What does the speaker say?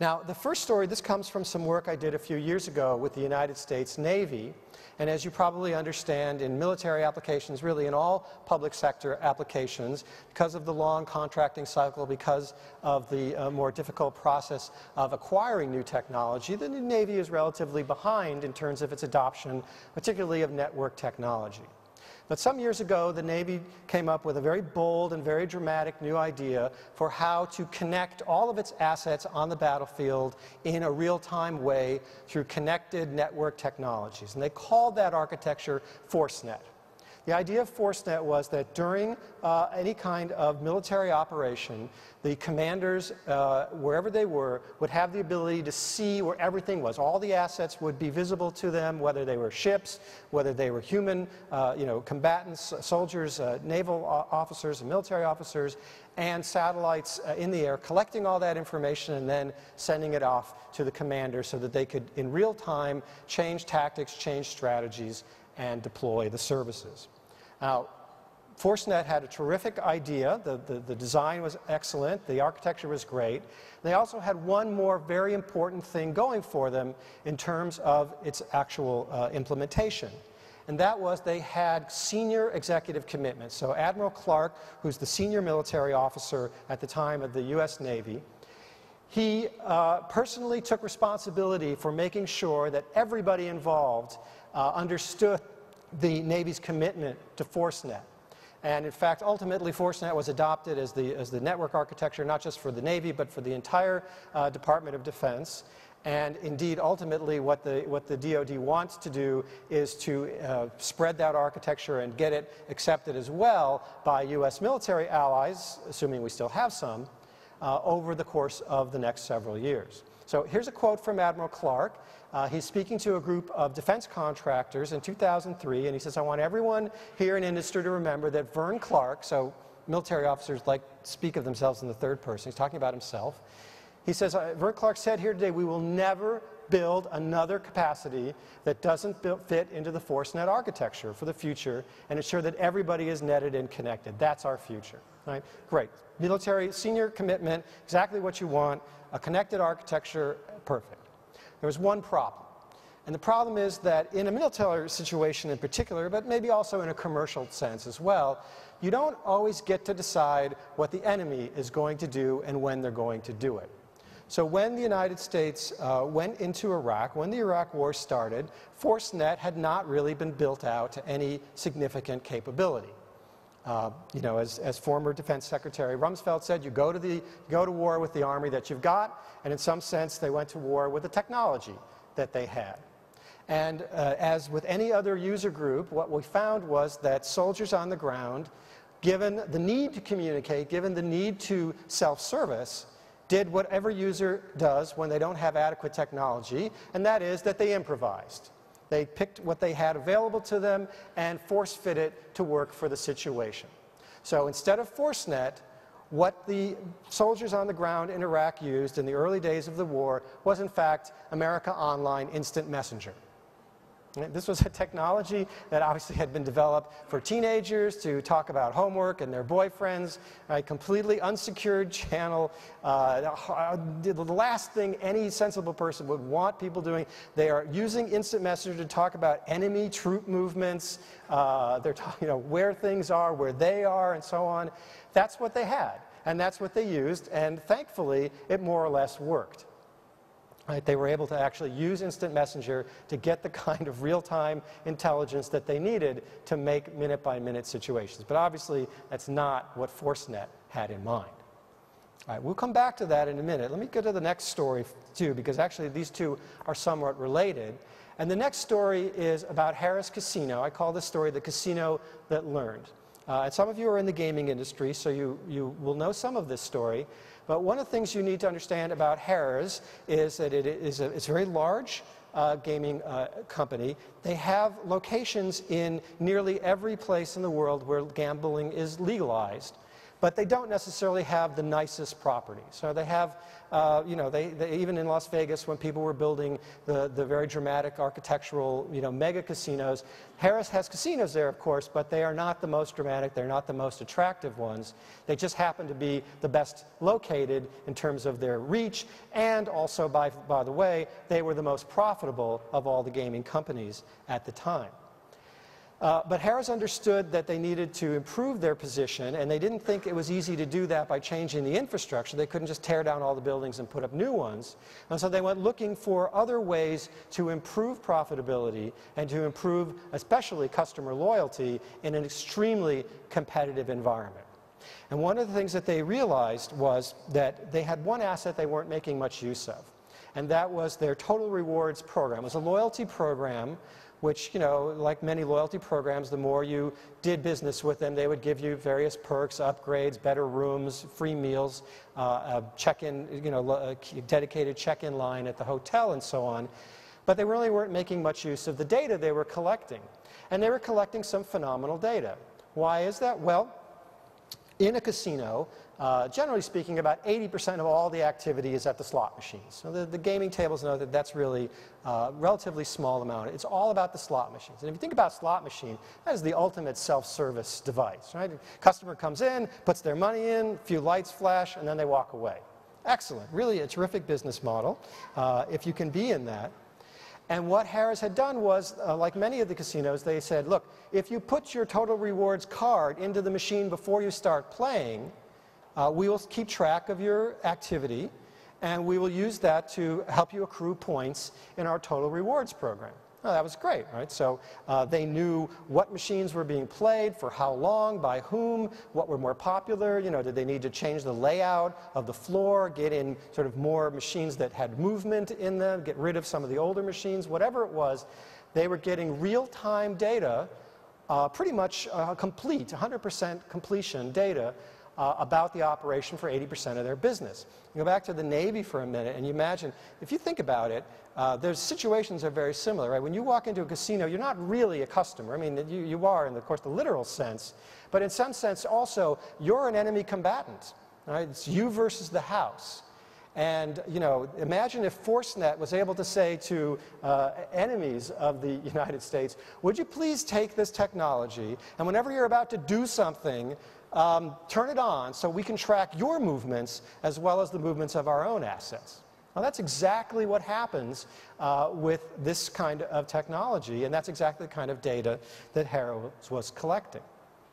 Now, the first story, this comes from some work I did a few years ago with the United States Navy. And as you probably understand, in military applications, really in all public sector applications, because of the long contracting cycle, because of the more difficult process of acquiring new technology, the Navy is relatively behind in terms of its adoption, particularly of network technology. But some years ago, the Navy came up with a very bold and very dramatic new idea for how to connect all of its assets on the battlefield in a real-time way through connected network technologies. And they called that architecture ForceNet. The idea of ForceNet was that during any kind of military operation, the commanders, wherever they were, would have the ability to see where everything was. All the assets would be visible to them, whether they were ships, whether they were human, combatants, soldiers, naval officers, and military officers, and satellites in the air, collecting all that information and then sending it off to the commander so that they could, in real time, change tactics, change strategies, and deploy the services. Now, ForceNet had a terrific idea. The design was excellent. The architecture was great. They also had one more very important thing going for them in terms of its actual implementation. And that was they had senior executive commitments. So Admiral Clark, who's the senior military officer at the time of the U.S. Navy, he personally took responsibility for making sure that everybody involved understood the Navy's commitment to ForceNet. And in fact, ultimately, ForceNet was adopted as the network architecture, not just for the Navy, but for the entire Department of Defense. And indeed, ultimately, what the DoD wants to do is to spread that architecture and get it accepted as well by U.S. military allies, assuming we still have some, over the course of the next several years. So here's a quote from Admiral Clark. He's speaking to a group of defense contractors in 2003, and he says, I want everyone here in industry to remember that Vern Clark, so military officers like to speak of themselves in the third person, he's talking about himself. He says, Vern Clark said here today, we will never build another capacity that doesn't fit into the ForceNet architecture for the future and ensure that everybody is netted and connected. That's our future. Right? Great. Military senior commitment, exactly what you want, a connected architecture, perfect. There was one problem. And the problem is that in a military situation in particular, but maybe also in a commercial sense as well, you don't always get to decide what the enemy is going to do and when they're going to do it. So when the United States went into Iraq, when the Iraq War started, ForceNet had not really been built out to any significant capability. As former Defense Secretary Rumsfeld said, you go to war with the army that you've got, and in some sense they went to war with the technology that they had. And as with any other user group, what we found was that soldiers on the ground, given the need to communicate, given the need to self-service, did what every user does when they don't have adequate technology, and that is that they improvised. They picked what they had available to them and force-fit it to work for the situation. So instead of ForceNet, what the soldiers on the ground in Iraq used in the early days of the war was, in fact, America Online Instant Messenger. This was a technology that obviously had been developed for teenagers to talk about homework and their boyfriends, a completely unsecured channel. The last thing any sensible person would want people doing. They are using instant messenger to talk about enemy troop movements. They're talking, where things are, where they are, and so on. That's what they had, and that's what they used, and thankfully, it more or less worked. Right, they were able to actually use instant messenger to get the kind of real-time intelligence that they needed to make minute-by-minute situations. But obviously, that's not what ForceNet had in mind. All right, we'll come back to that in a minute. Let me go to the next story, too, because actually these two are somewhat related. And the next story is about Harrah's Casino. I call this story the casino that learned. And some of you are in the gaming industry, so you will know some of this story. But one of the things you need to understand about Harrah's is that it's a very large gaming company. They have locations in nearly every place in the world where gambling is legalized. but they don't necessarily have the nicest property. So they have, you know, even in Las Vegas, when people were building the very dramatic architectural, you know, mega casinos, Harrah's has casinos there, of course, but they are not the most dramatic, they're not the most attractive ones. They just happen to be the best located in terms of their reach, and also, by the way, they were the most profitable of all the gaming companies at the time. But Harrah's understood that they needed to improve their position, and they didn't think it was easy to do that by changing the infrastructure. They couldn't just tear down all the buildings and put up new ones. And so they went looking for other ways to improve profitability and to improve especially customer loyalty in an extremely competitive environment. And one of the things that they realized was that they had one asset they weren't making much use of, and that was their Total Rewards program. It was a loyalty program which, you know, like many loyalty programs, the more you did business with them, they would give you various perks, upgrades, better rooms, free meals, check-in, you know, a dedicated check-in line at the hotel and so on. But they really weren't making much use of the data they were collecting. And they were collecting some phenomenal data. Why is that? Well, in a casino, generally speaking, about 80% of all the activity is at the slot machines. So the gaming tables know that that's really a relatively small amount. It's all about the slot machines. And if you think about a slot machine, that is the ultimate self-service device, right? The customer comes in, puts their money in, a few lights flash, and then they walk away. Excellent. Really a terrific business model, if you can be in that. And what Harrah's had done was, like many of the casinos, they said, look, if you put your Total Rewards card into the machine before you start playing, we will keep track of your activity, and we will use that to help you accrue points in our Total Rewards program. Oh, that was great, right? So they knew what machines were being played, for how long, by whom, what were more popular. You know, did they need to change the layout of the floor, get in sort of more machines that had movement in them, get rid of some of the older machines, whatever it was. They were getting real-time data, pretty much complete, 100% completion data about the operation for 80% of their business. You go back to the Navy for a minute, and you imagine, if you think about it, there's situations are very similar, right? When you walk into a casino, you're not really a customer. I mean, you are in, of course, the literal sense, but in some sense also, you're an enemy combatant, right? It's you versus the house. And, you know, imagine if ForceNet was able to say to enemies of the United States, would you please take this technology, and whenever you're about to do something, turn it on so we can track your movements as well as the movements of our own assets. Well, that's exactly what happens with this kind of technology, and that's exactly the kind of data that Harrah was collecting.